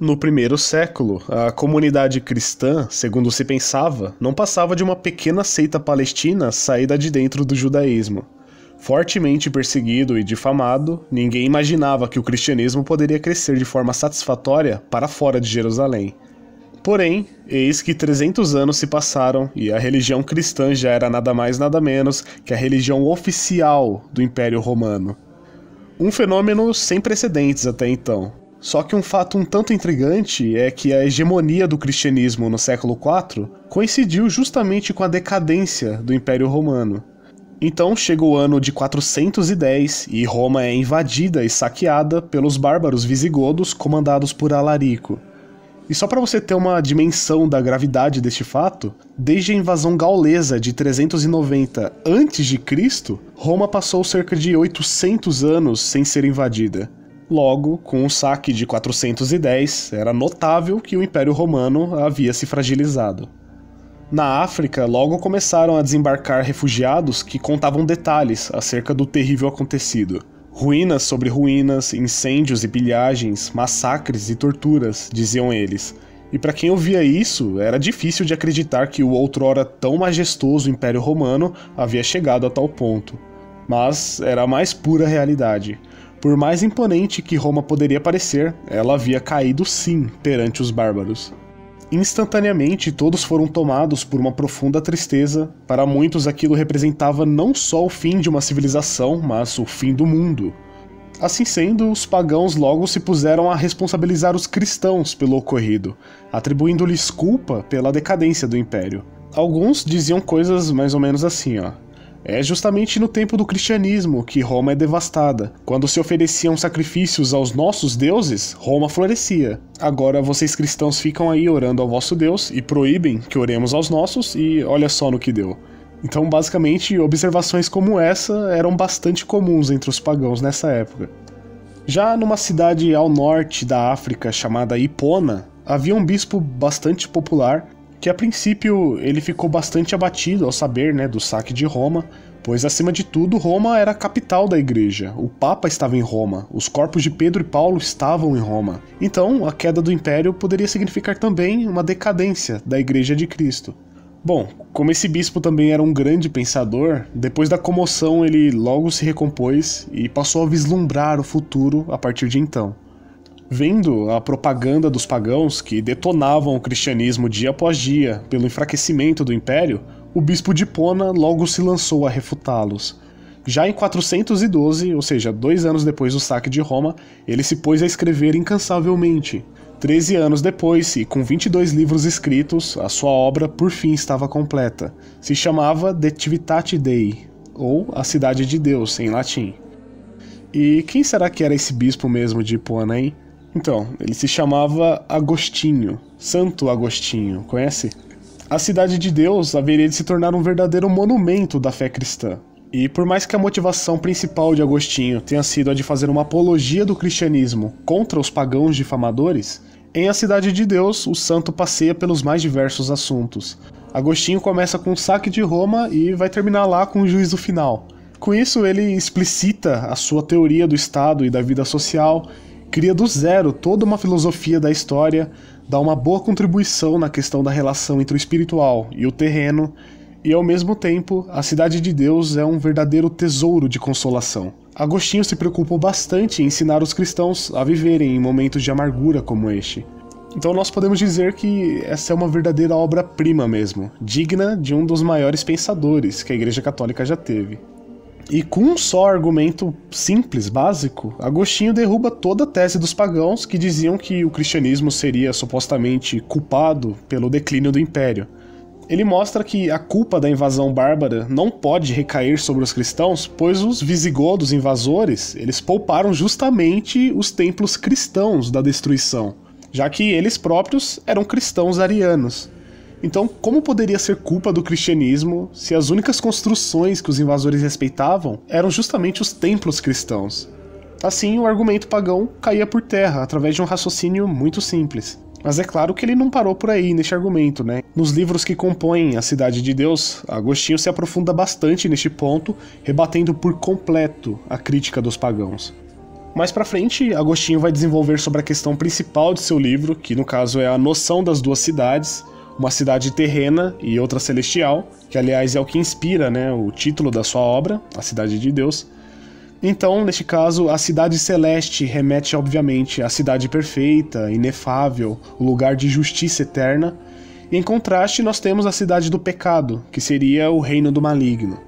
No primeiro século, a comunidade cristã, segundo se pensava, não passava de uma pequena seita palestina saída de dentro do judaísmo. Fortemente perseguido e difamado, ninguém imaginava que o cristianismo poderia crescer de forma satisfatória para fora de Jerusalém. Porém, eis que 300 anos se passaram e a religião cristã já era nada mais nada menos que a religião oficial do Império Romano. Um fenômeno sem precedentes até então. Só que um fato um tanto intrigante é que a hegemonia do cristianismo no século IV coincidiu justamente com a decadência do Império Romano. Então chega o ano de 410 e Roma é invadida e saqueada pelos bárbaros visigodos comandados por Alarico. E só para você ter uma dimensão da gravidade deste fato, desde a invasão gaulesa de 390 a.C., Roma passou cerca de 800 anos sem ser invadida. Logo, com o saque de 410, era notável que o Império Romano havia se fragilizado. Na África, logo começaram a desembarcar refugiados que contavam detalhes acerca do terrível acontecido. Ruínas sobre ruínas, incêndios e pilhagens, massacres e torturas, diziam eles. E para quem ouvia isso, era difícil de acreditar que o outrora tão majestoso Império Romano havia chegado a tal ponto. Mas era a mais pura realidade. Por mais imponente que Roma poderia parecer, ela havia caído sim perante os bárbaros. Instantaneamente, todos foram tomados por uma profunda tristeza. Para muitos, aquilo representava não só o fim de uma civilização, mas o fim do mundo. Assim sendo, os pagãos logo se puseram a responsabilizar os cristãos pelo ocorrido, atribuindo-lhes culpa pela decadência do império. Alguns diziam coisas mais ou menos assim, É justamente no tempo do cristianismo que Roma é devastada. Quando se ofereciam sacrifícios aos nossos deuses, Roma florescia. Agora vocês cristãos ficam aí orando ao vosso Deus e proíbem que oremos aos nossos e olha só no que deu. Então, basicamente, observações como essa eram bastante comuns entre os pagãos nessa época. Já numa cidade ao norte da África chamada Hipona, havia um bispo bastante popular que a princípio ele ficou bastante abatido ao saber do saque de Roma, pois acima de tudo Roma era a capital da igreja, o Papa estava em Roma, os corpos de Pedro e Paulo estavam em Roma. Então a queda do império poderia significar também uma decadência da igreja de Cristo. Bom, como esse bispo também era um grande pensador, depois da comoção ele logo se recompôs e passou a vislumbrar o futuro a partir de então. Vendo a propaganda dos pagãos que detonavam o cristianismo dia após dia pelo enfraquecimento do império, o bispo de Hipona logo se lançou a refutá-los. Já em 412, ou seja, 2 anos depois do saque de Roma, ele se pôs a escrever incansavelmente. 13 anos depois, e com 22 livros escritos, a sua obra por fim estava completa. Se chamava De Civitate Dei, ou A Cidade de Deus, em latim. E quem será que era esse bispo mesmo de Hipona, hein? Então, ele se chamava Agostinho, Santo Agostinho, conhece? A Cidade de Deus haveria de se tornar um verdadeiro monumento da fé cristã. E por mais que a motivação principal de Agostinho tenha sido a de fazer uma apologia do cristianismo contra os pagãos difamadores, em A Cidade de Deus o santo passeia pelos mais diversos assuntos. Agostinho começa com o saque de Roma e vai terminar lá com o juízo final. Com isso ele explicita a sua teoria do Estado e da vida social, cria do zero toda uma filosofia da história, dá uma boa contribuição na questão da relação entre o espiritual e o terreno, e ao mesmo tempo, a Cidade de Deus é um verdadeiro tesouro de consolação. Agostinho se preocupou bastante em ensinar os cristãos a viverem em momentos de amargura como este. Então nós podemos dizer que essa é uma verdadeira obra-prima mesmo, digna de um dos maiores pensadores que a Igreja Católica já teve. E com um só argumento simples, básico, Agostinho derruba toda a tese dos pagãos que diziam que o cristianismo seria supostamente culpado pelo declínio do império. Ele mostra que a culpa da invasão bárbara não pode recair sobre os cristãos, pois os visigodos invasores, eles pouparam justamente os templos cristãos da destruição, já que eles próprios eram cristãos arianos. Então, como poderia ser culpa do cristianismo se as únicas construções que os invasores respeitavam eram justamente os templos cristãos? Assim, o argumento pagão caía por terra através de um raciocínio muito simples. Mas é claro que ele não parou por aí neste argumento, Nos livros que compõem A Cidade de Deus, Agostinho se aprofunda bastante neste ponto, rebatendo por completo a crítica dos pagãos. Mais pra frente, Agostinho vai desenvolver sobre a questão principal de seu livro, que no caso é a noção das duas cidades, uma cidade terrena e outra celestial, que aliás é o que inspira, né, o título da sua obra, A Cidade de Deus. Então, neste caso, a cidade celeste remete obviamente à cidade perfeita, inefável, o lugar de justiça eterna, e em contraste nós temos a cidade do pecado, que seria o reino do maligno.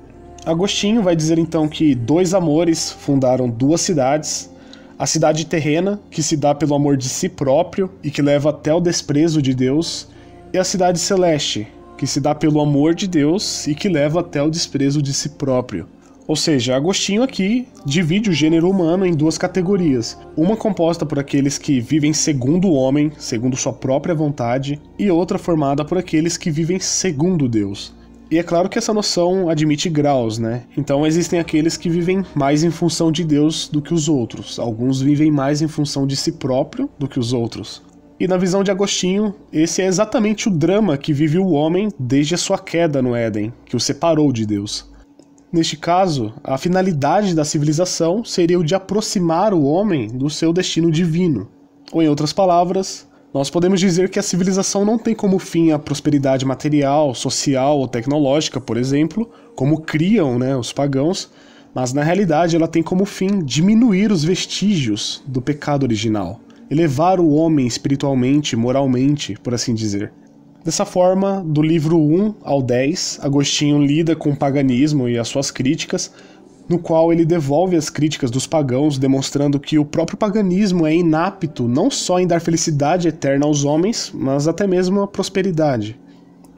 Agostinho vai dizer então que dois amores fundaram duas cidades, a cidade terrena, que se dá pelo amor de si próprio e que leva até o desprezo de Deus, e a cidade celeste, que se dá pelo amor de Deus e que leva até o desprezo de si próprio. Ou seja, Agostinho aqui divide o gênero humano em duas categorias, uma composta por aqueles que vivem segundo o homem, segundo sua própria vontade, e outra formada por aqueles que vivem segundo Deus. E é claro que essa noção admite graus, né? Então existem aqueles que vivem mais em função de Deus do que os outros, alguns vivem mais em função de si próprio do que os outros. E na visão de Agostinho, esse é exatamente o drama que vive o homem desde a sua queda no Éden, que o separou de Deus. Neste caso, a finalidade da civilização seria o de aproximar o homem do seu destino divino. Ou em outras palavras, nós podemos dizer que a civilização não tem como fim a prosperidade material, social ou tecnológica, por exemplo, como criam, né, os pagãos, mas na realidade ela tem como fim diminuir os vestígios do pecado original, elevar o homem espiritualmente, moralmente, por assim dizer. Dessa forma, do livro 1 ao 10, Agostinho lida com o paganismo e as suas críticas, no qual ele devolve as críticas dos pagãos, demonstrando que o próprio paganismo é inapto não só em dar felicidade eterna aos homens, mas até mesmo a prosperidade.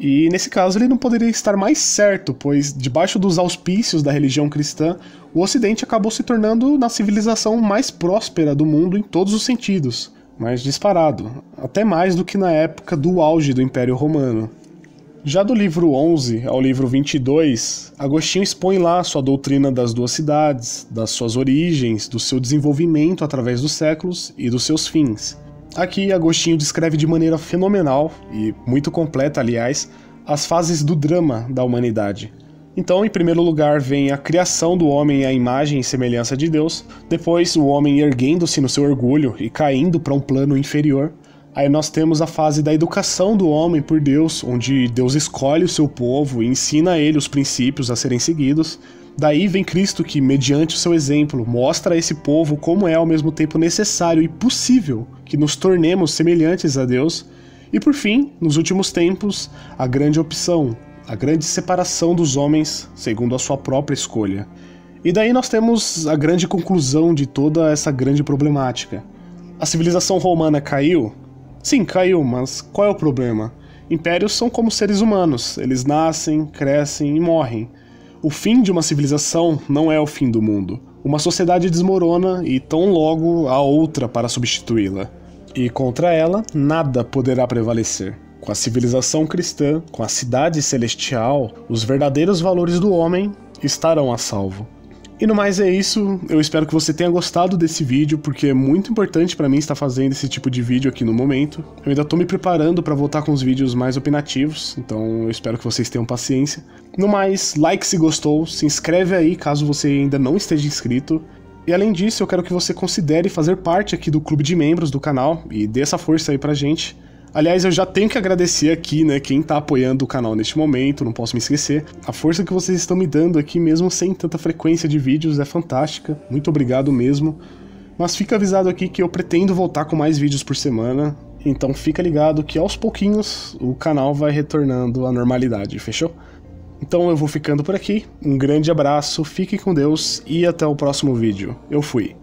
E nesse caso ele não poderia estar mais certo, pois debaixo dos auspícios da religião cristã, o Ocidente acabou se tornando na civilização mais próspera do mundo em todos os sentidos, mas disparado, até mais do que na época do auge do Império Romano. Já do livro 11 ao livro 22, Agostinho expõe lá sua doutrina das duas cidades, das suas origens, do seu desenvolvimento através dos séculos e dos seus fins. Aqui, Agostinho descreve de maneira fenomenal, e muito completa, aliás, as fases do drama da humanidade. Então, em primeiro lugar, vem a criação do homem à imagem e semelhança de Deus, depois o homem erguendo-se no seu orgulho e caindo para um plano inferior. Aí nós temos a fase da educação do homem por Deus, onde Deus escolhe o seu povo e ensina a ele os princípios a serem seguidos. Daí vem Cristo que, mediante o seu exemplo, mostra a esse povo como é ao mesmo tempo necessário e possível que nos tornemos semelhantes a Deus. E por fim, nos últimos tempos, a grande opção, a grande separação dos homens segundo a sua própria escolha. E daí nós temos a grande conclusão de toda essa grande problemática. A civilização romana caiu? Sim, caiu, mas qual é o problema? Impérios são como seres humanos, eles nascem, crescem e morrem. O fim de uma civilização não é o fim do mundo. Uma sociedade desmorona e tão logo há outra para substituí-la. E contra ela, nada poderá prevalecer. Com a civilização cristã, com a cidade celestial, os verdadeiros valores do homem estarão a salvo. E no mais é isso, eu espero que você tenha gostado desse vídeo, porque é muito importante pra mim estar fazendo esse tipo de vídeo aqui no momento. Eu ainda tô me preparando pra voltar com os vídeos mais opinativos, então eu espero que vocês tenham paciência. No mais, like se gostou, se inscreve aí caso você ainda não esteja inscrito. E além disso, eu quero que você considere fazer parte aqui do clube de membros do canal e dê essa força aí pra gente. Aliás, eu já tenho que agradecer aqui, né, quem tá apoiando o canal neste momento, não posso me esquecer. A força que vocês estão me dando aqui, mesmo sem tanta frequência de vídeos, é fantástica. Muito obrigado mesmo. Mas fica avisado aqui que eu pretendo voltar com mais vídeos por semana, então fica ligado que aos pouquinhos o canal vai retornando à normalidade, fechou? Então eu vou ficando por aqui, um grande abraço, fiquem com Deus e até o próximo vídeo. Eu fui.